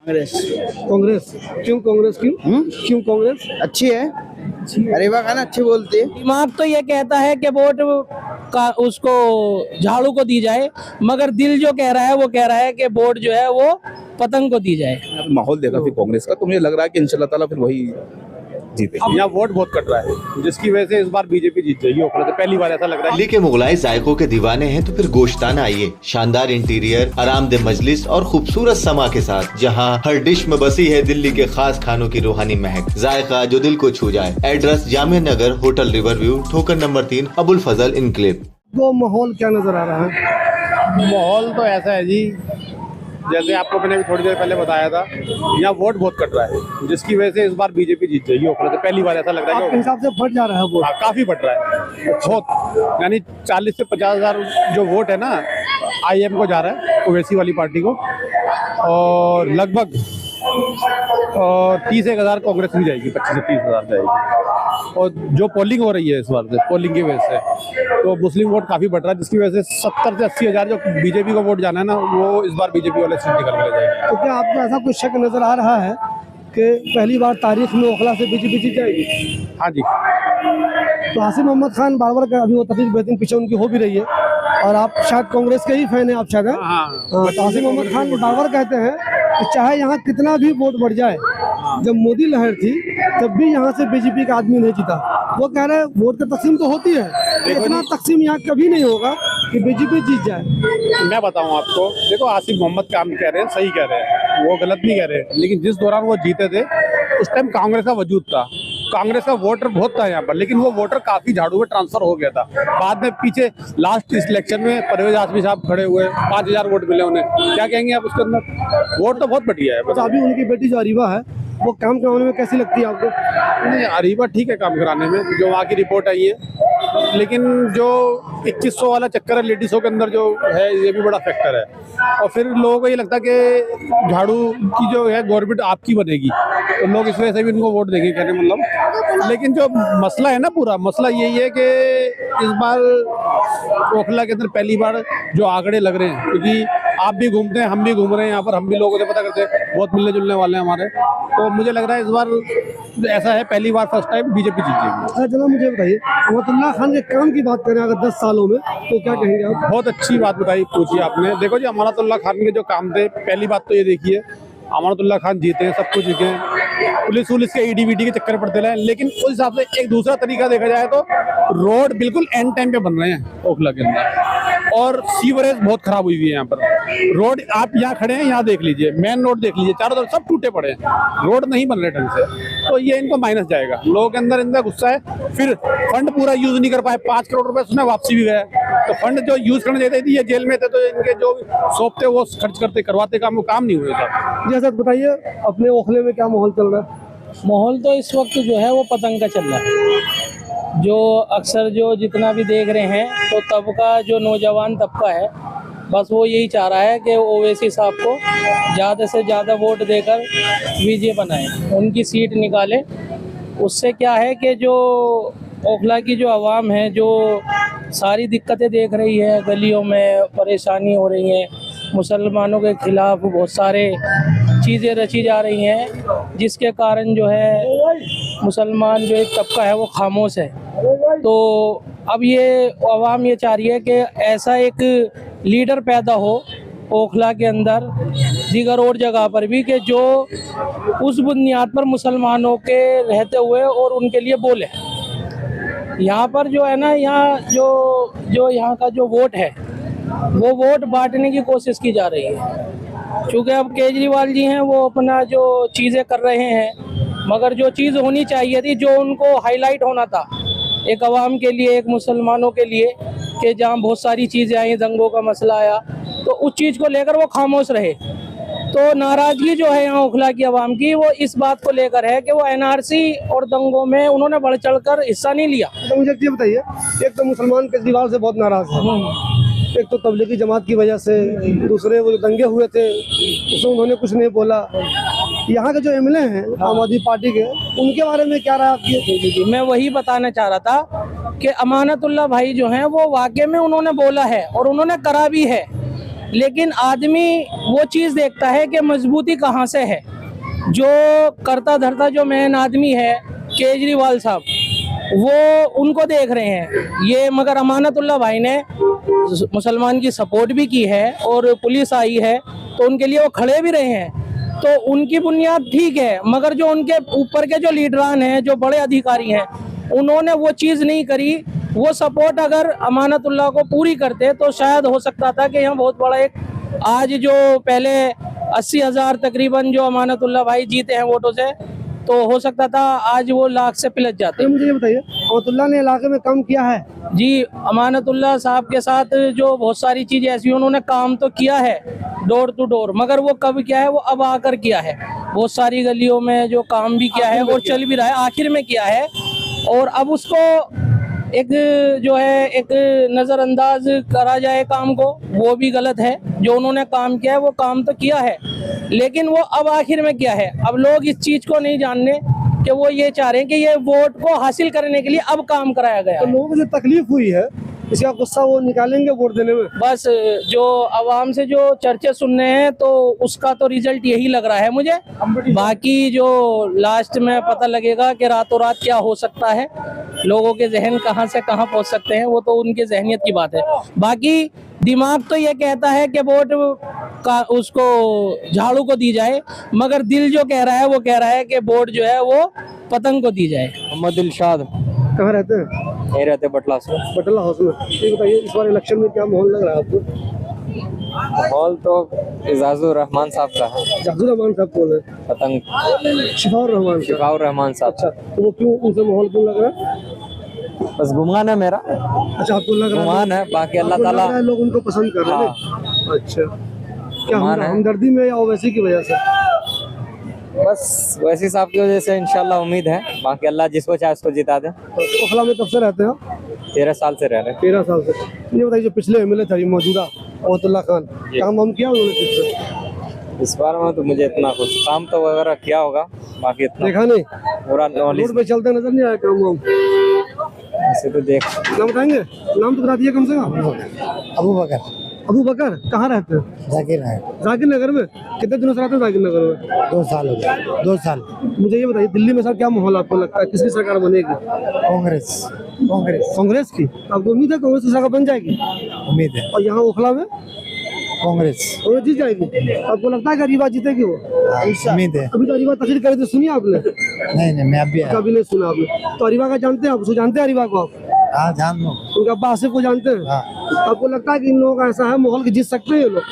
कांग्रेस। कांग्रेस क्यों? कांग्रेस क्यों? क्यों कांग्रेस? अच्छी है, अरीबा खान अच्छी बोलती है। दिमाग तो ये कहता है कि वोट का उसको झाड़ू को दी जाए, मगर दिल जो कह रहा है वो कह रहा है कि वोट जो है वो पतंग को दी जाए। माहौल देखा फिर कांग्रेस का, तो मुझे लग रहा है कि इंशाल्लाह ताला फिर वही जीते। यहाँ वोट बहुत कट रहा है, जिसकी वजह से इस बार बीजेपी जीत जाएगी। तो पहली बार ऐसा लग रहा है। दिल्ली के मुगलाई जायकों के दीवाने हैं तो फिर गोश्ताना आइए। शानदार इंटीरियर, आरामदेह मजलिस और खूबसूरत समा के साथ, जहां हर डिश में बसी है दिल्ली के खास खानों की रूहानी महक, जायका जो दिल को छू जाए। Address Jamia Nagar, hotel river view, ठोकर नंबर 3, अबुल फजल इनक्लेव। वो माहौल क्या नजर आ रहा है? माहौल तो ऐसा है जी, जैसे आपको मैंने भी थोड़ी देर पहले बताया था, यहाँ वोट बहुत कट रहा है, जिसकी वजह से इस बार बीजेपी जीत जाएगी। तो पहली बार ऐसा लग रहा है आपके कि हिसाब से बढ़ जा रहा है वोट? हाँ, काफी बढ़ रहा है बहुत, यानी 40 से 50 हजार जो वोट है ना IM को जा रहा है, ओवैसी वाली पार्टी को, और लगभग 30,000 कांग्रेस भी जाएगी, 25 से 30 हजार जाएगी। और जो पोलिंग हो रही है इस बार से, पोलिंग की वजह से तो मुस्लिम वोट काफी बढ़ रहा है, जिसकी वजह से 70 से 80 हजार जो बीजेपी को वोट जाना है ना, वो इस बार बीजेपी वाले सीट निकल के ले जाएंगे। तो क्या आपको ऐसा कुछ शक नजर आ रहा है कि पहली बार तारीख में ओखला से बीजेपी जीत जाएगी? हाँ जी। तो आसिफ मोहम्मद खान बार का अभी वो तकलीफ बेहतरीन पीछे उनकी हो भी रही है, और आप शायद कांग्रेस के ही फैन हैं आप शायद? तो आसिफ मोहम्मद खान बार कहते हैं कि चाहे यहाँ कितना भी वोट बढ़ जाए, जब मोदी लहर थी तब भी यहाँ से बीजेपी का आदमी नहीं जीता। वो कह रहे हैं वोट की तकसीम तो होती है, इतना तकसीम यहाँ कभी नहीं होगा कि बीजेपी जीत जाए। मैं बताऊं आपको, देखो आसिफ मोहम्मद काम कह रहे हैं, सही कह रहे हैं, वो गलत नहीं कह रहे, लेकिन जिस दौरान वो जीते थे उस टाइम कांग्रेस का वजूद था, कांग्रेस का वोटर बहुत था यहाँ पर, लेकिन वो वोटर काफी झाड़ू में ट्रांसफर हो गया था। बाद में पीछे लास्ट इलेक्शन में परवेज हाशमी साहब खड़े हुए, 5,000 वोट मिले उन्हें, क्या कहेंगे आप उसके अंदर? वोट तो बहुत बढ़िया है। अच्छा, अभी उनकी बेटी जो अरीबा है वो काम कराने में कैसी लगती है आपको? नहीं, अरीबा ठीक है काम कराने में, जो वहाँ की रिपोर्ट आई है, लेकिन जो 2100 वाला चक्कर है लेडीज़ों के अंदर जो है, ये भी बड़ा फैक्टर है। और फिर लोगों को ये लगता है कि झाड़ू की जो है गवर्नमेंट आपकी बनेगी, तो लोग इस वजह से भी उनको वोट देंगे, कहने मतलब। लेकिन जो मसला है ना, पूरा मसला यही है कि इस बार ओखला के अंदर पहली बार जो आंकड़े लग रहे हैं, क्योंकि आप भी घूमते हैं, हम भी घूम रहे हैं यहाँ पर, हम भी लोगों से पता करते हैं, बहुत मिलने जुलने वाले हैं हमारे, तो मुझे लग रहा है इस बार ऐसा है, पहली बार फर्स्ट टाइम बीजेपी जीतेगी। अच्छा जनाब, मुझे बताइए अमातुल्लाह खान के काम की बात करें अगर 10 सालों में, तो क्या कहेंगे आप? बहुत अच्छी बात बताई, पूछी आपने। देखो जी, अमानतुल्लाह खान के जो काम थे, पहली बात तो ये देखिए, अमानतुल्लाह खान जीते हैं, सब कुछ जीते हैं, पुलिस के ED के चक्कर पड़ते रहे, लेकिन उस हिसाब से एक दूसरा तरीका देखा जाए तो रोड बिल्कुल एंड टाइम पे बन रहे हैं ओखला के अंदर, और सीवरेज बहुत खराब हुई हुई है यहाँ पर। रोड आप यहाँ खड़े हैं, यहाँ देख लीजिए, मेन रोड देख लीजिए, चारों तरफ सब टूटे पड़े हैं, रोड नहीं बन रहे ढंग से, तो ये इनको माइनस जाएगा। लोगों के अंदर इनका गुस्सा है, फिर फंड पूरा यूज नहीं कर पाए, 5 करोड़ रुपए उसने वापसी भी गया, तो फंड जो यूज करने देते थे, ये जेल में थे, तो इनके जो सौंपते वो खर्च करते करवाते काम, वो काम नहीं हुए साहब। जी सर, बताइए अपने ओखले में क्या माहौल चल रहा है? माहौल तो इस वक्त जो है वो पतंग का चल रहा है। जो अक्सर जो जितना भी देख रहे हैं, तो तबका जो नौजवान तबका है, बस वो यही चाह रहा है कि ओवैसी साहब को ज़्यादा से ज़्यादा वोट देकर विजय बनाए, उनकी सीट निकाले। उससे क्या है कि जो ओखला की जो आवाम है, जो सारी दिक्कतें देख रही है, गलियों में परेशानी हो रही है, मुसलमानों के खिलाफ बहुत सारे चीज़ें रची जा रही हैं, जिसके कारण जो है मुसलमान जो एक तबका है वो खामोश है। तो अब ये आवाम ये चाह रही है कि ऐसा एक लीडर पैदा हो ओखला के अंदर, दीगर और जगह पर भी, कि जो उस बुनियाद पर मुसलमानों के रहते हुए और उनके लिए बोले। यहाँ पर जो है ना, यहाँ जो यहाँ का जो वोट है, वो वोट बांटने की कोशिश की जा रही है। क्योंकि अब केजरीवाल जी हैं, वो अपना जो चीज़ें कर रहे हैं, मगर जो चीज़ होनी चाहिए थी, जो उनको हाईलाइट होना था एक आवाम के लिए, एक मुसलमानों के लिए, कि जहाँ बहुत सारी चीज़ें आई, दंगों का मसला आया, तो उस चीज़ को लेकर वो खामोश रहे। तो नाराज़गी जो है यहाँ ओखला की आवाम की, वो इस बात को लेकर है कि वो NRC और दंगों में उन्होंने बढ़ चढ़कर हिस्सा नहीं लिया। तो मुझे ये बताइए, एक तो मुसलमान केजरीवाल से बहुत नाराज़ है, एक तो तबलीगी जमात की वजह से, दूसरे वो जो दंगे हुए थे उसमें उन्होंने कुछ नहीं बोला। यहाँ के जो MLA हैं आम आदमी पार्टी के, उनके बारे में क्या राय आपकी? जी, मैं वही बताना चाह रहा था कि अमानतुल्लाह भाई जो हैं, वो वाकई में उन्होंने बोला है और उन्होंने करा भी है, लेकिन आदमी वो चीज़ देखता है कि मजबूती कहाँ से है। जो करता धरता जो मेन आदमी है केजरीवाल साहब, वो उनको देख रहे हैं ये, मगर अमानतुल्लाह भाई ने मुसलमान की सपोर्ट भी की है और पुलिस आई है तो उनके लिए वो खड़े भी रहे हैं, तो उनकी बुनियाद ठीक है। मगर जो उनके ऊपर के जो लीडरान हैं, जो बड़े अधिकारी हैं, उन्होंने वो चीज़ नहीं करी। वो सपोर्ट अगर अमानतुल्लाह को पूरी करते तो शायद हो सकता था कि यहाँ बहुत बड़ा एक, आज जो पहले 80,000 तकरीबन जो अमानतुल्लाह भाई जीते हैं वोटों से, तो हो सकता था आज वो लाख से पिलच जाते। मुझे ये बताइए, अमानतुल्लाह ने इलाके में काम किया है? जी, अमानतुल्लाह साहब के साथ जो बहुत सारी चीज़ें ऐसी, उन्होंने काम तो किया है डोर टू डोर, मगर वो कब किया है, वो अब आकर किया है। बहुत सारी गलियों में जो काम भी किया है और चल भी रहा है, आखिर में किया है, और अब उसको एक जो है एक नज़रअंदाज करा जाए काम को, वो भी गलत है। जो उन्होंने काम किया है वो काम तो किया है, लेकिन वो अब आखिर में किया है। अब लोग इस चीज़ को नहीं जानने कि वो ये चाह रहे हैं कि ये वोट को हासिल करने के लिए अब काम कराया गया तो है। लोगों को जो तकलीफ हुई है इसका गुस्सा वो निकालेंगे वोट देने में। बस जो आवाम से जो चर्चे सुनने हैं तो उसका तो रिजल्ट यही लग रहा है मुझे। बाकी जो लास्ट में पता लगेगा कि रातों रात क्या हो सकता है, लोगों के जहन कहां से कहां पहुंच सकते हैं, वो तो उनके जहनियत की बात है। बाकी दिमाग तो ये कहता है कि वोट का उसको झाड़ू को दी जाए, मगर दिल जो कह रहा है वो कह रहा है कि वोट जो है वो पतंग को दी जाए। मोहम्मद दिलशाद। कहाँ रहते हैं? यही रहते बटला से। बटला हाउस में। ये बताइए, इस बार इलेक्शन में क्या माहौल लग रहा है आपको? माहौल तो इजाजुर रहमान साहब का है। जाजुर रहमान साहब कौन है? पतंग शिफाउर रहमान साहब। शिफाउर रहमान साहब। अच्छा, तो वो क्यों, उनसे माहौल क्यों लग रहा है? बस गुमान है मेरा। अच्छा, आपको लग रहा गुमान है, बाकी अल्लाह आपको लग ताला रहा है लोग उनको पसंद कर रहे हैं? अच्छा, क्या हमदर्दी में या ओवैसी की वजह से? बस वैसी साहब की वजह से इंशाल्लाह उम्मीद है, बाकी अल्लाह जिसको चाहे उसको जिता दे। तो ओखला में कब से रहते हैं? 13 साल से रह रहे। 13 साल से। ये बताइए, जो पिछले एमएलए थे मौजूदा अमानतुल्लाह खान, काम हम किया उन्होंने फिर इस बार में तो मुझे इतना कुछ काम तो वगैरह किया होगा, बाकी इतना देखा नहीं? पूरा नॉलेज रोड पे चलते नजर नहीं आया काम वाम? ऐसे तो देख। नाम बताएंगे? नाम तो बता दिए कम से कम। अबू बकर। अबू बकर कहाँ रहते हैं? जाकिर है। जाकिर नगर में। कितने दिनों से रहते हैं जाकिर नगर में? 2 साल हो गए। 2 साल। मुझे ये बताइए, दिल्ली में सर क्या माहौल आपको लगता है, किसकी सरकार बनेगी? कांग्रेस। कांग्रेस। कांग्रेस की? आपको उम्मीद है कांग्रेस की सरकार बन जाएगी? उम्मीद है। और यहाँ ओखला में कांग्रेस। वो जीत जाएगी? आपको लगता है कि अरीबा जीतेगी वो? उम्मीद है। अभी तो अरीबा तकरीर करी थी, सुनी आपने? नहीं मैं अभी आया। कभी नहीं सुना आपने? तो अरीबा का जानते हैं आप? उसको जानते हैं अरीबा को आप? हाँ जान लो। उनका अब्बा आसिफ को जानते हैं? हाँ। आपको लगता है कि इन लोगों का ऐसा है माहौल कि जीत सकते हैं ये लोग?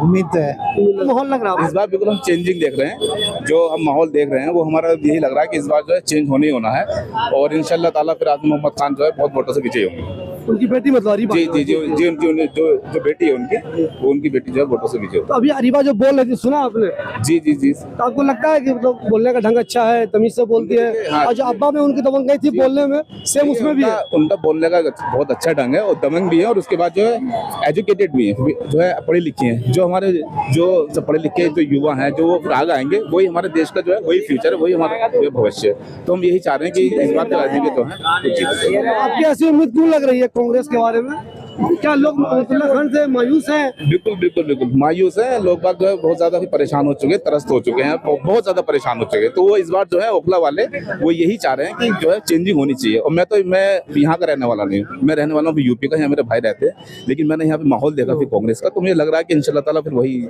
उम्मीद तो है। माहौल लग रहा है इस बार बिल्कुल हम चेंजिंग देख रहे हैं। जो हम माहौल देख रहे हैं वो हमारा यही लग रहा है कि इस बार जो है चेंज होने ही होना है, और इंशाल्लाह ताला फिर आसिफ मोहम्मद खान जो है बहुत वोटों से विजयी होंगे। उनकी बेटी मतलब अरीबा? जी जी जी जी उनकी जो बेटी है उनकी, वो उनकी बेटी जो है वोटों से विजयी होगी। तो अभी अरीबा जो बोल रही थी, सुना आपने? जी जी जी। तो आपको लगता है कि मतलब बोलने का ढंग अच्छा है, तमीज से बोलती है? हाँ। और जो अब्बा में उनकी दबंग गई थी बोलने में, सेम उसमें भी है? उनका बोलने का बहुत अच्छा ढंग है, और दमंग भी है, और उसके बाद जो है एजुकेटेड भी है, जो है पढ़े लिखे हैं। जो हमारे जो पढ़े लिखे जो युवा हैं, जो वो आगे आएंगे, वही हमारे देश का जो है वही फ्यूचर है, वही हमारा जो भविष्य है। तो हम यही चाह रहे हैं कि इस बार जो राजनीति तो है वो जीते। आपकी ऐसी उम्मीद क्यों लग रही है कांग्रेस के बारे में? क्या लोग अमानतुल्लाह खान से मायूस हैं? बिल्कुल बिल्कुल बिल्कुल मायूस है लोग। बाग जो है बहुत ज्यादा भी परेशान हो चुके हैं, त्रस्त हो चुके हैं, बहुत ज्यादा परेशान हो चुके हैं। तो वो इस बार जो है ओखला वाले वो यही चाह रहे हैं कि जो है चेंजिंग होनी चाहिए। और मैं यहाँ का रहने वाला नहीं हूँ, मैं रहने वाला हूँ यूपी का, यहाँ मेरे भाई रहते हैं, लेकिन मैंने यहाँ पे माहौल देखा फिर कांग्रेस का, तो मुझे लग रहा है कि इंशाल्लाह ताला फिर वही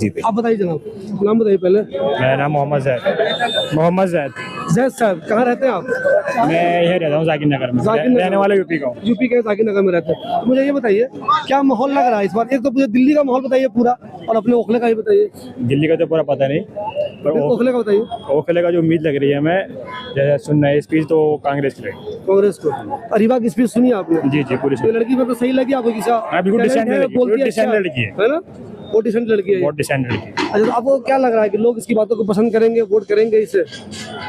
जीते। आप बताइए जनाब, नाम बताइए पहले। मेरा नाम मोहम्मद जैद। जैद साहब, कहाँ रहते हैं आप? मैं यही रहता हूँ जाकिर नगर में, रहने वाला यूपी का हूँ। यूपी के जाकिर नगर में रहते हैं। तो मुझे ये बताइए, क्या माहौल लग रहा है इस बार? एक तो मुझे दिल्ली का माहौल बताइए पूरा, और अपने ओखले का ही बताइए। दिल्ली का तो पूरा पता नहीं, पर ओखले का बताइए। ओखले का जो उम्मीद लग रही है हमें, जैसे सुनना है स्पीच तो कांग्रेस की रहेगी। कांग्रेस को? अरीबा की स्पीच सुनी आपने? जी जी पूरी ये लड़की में तो सही लगी आपको? हाँ, बिल्कुल डिसेंट लड़की है ना? वो डिसेंट लड़की है। बहुत डिसेंट लड़की। अच्छा, तो आपको क्या लग रहा है कि लोग इसकी बातों को पसंद करेंगे, वोट करेंगे इसे?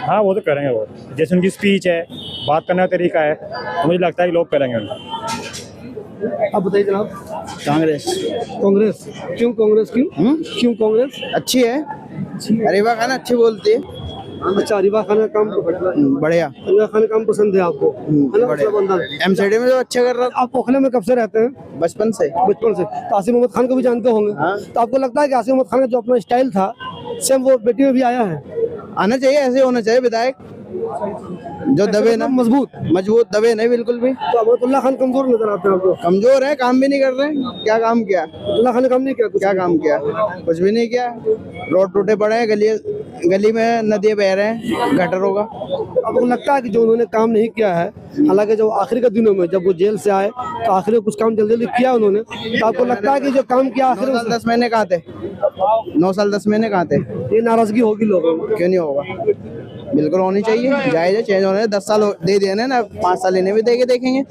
हाँ वो तो करेंगे, वो जैसे उनकी स्पीच है, बात करने का तरीका है, तो मुझे लगता है कि लोग करेंगे उनको। आप बताइए जनाब। कांग्रेस। कांग्रेस क्यों? कांग्रेस क्यों? क्यों कांग्रेस? अच्छी है, अरीबा खान अच्छी बोलती है। अच्छा, रिवा खान का काम बढ़िया। रिवा खान का काम पसंद है आपको, है ना? बढ़िया। मतलब बंदा एमसीडी में तो अच्छा कर रहा था आप ओखले में कब से रहते हैं? बचपन से। बचपन से। तो आसिम मोहम्मद खान को भी जानते होंगे। हाँ। तो आपको लगता है कि आसिम मोहम्मद खान का जो अपना स्टाइल था सेम वो बेटी में भी आया है? आना चाहिए, ऐसे होना चाहिए विधायक जो दबे ना, मजबूत दबे नहीं बिल्कुल भी। तो अमरतुल्लाह खान कमजोर नजर आते हैं आपको? कमजोर है, काम भी नहीं कर रहे हैं। क्या काम किया? अब्दुल्ला खान ने काम नहीं किया कुछ? क्या काम किया? कुछ भी नहीं किया। रोड टूटे पड़े हैं, गली में नदियाँ बह रहे हैं गटरों का। आपको लगता है कि जो उन्होंने काम नहीं किया है, हालांकि जब आखिरी के दिनों में जब वो जेल से आए तो आखिरी में कुछ काम जल्दी जल्दी किया उन्होंने, तो आपको लगता है कि जो काम किया आखिर 9 साल 10 महीने कहाँ थे? 9 साल 10 महीने कहाँ थे? ये नाराजगी होगी लोगों में? क्यों नहीं होगा? बिल्कुल होनी चाहिए। जायज है, चेंज होने 10 साल दे दिए ना, 5 साल इन्हें भी दे के देखेंगे।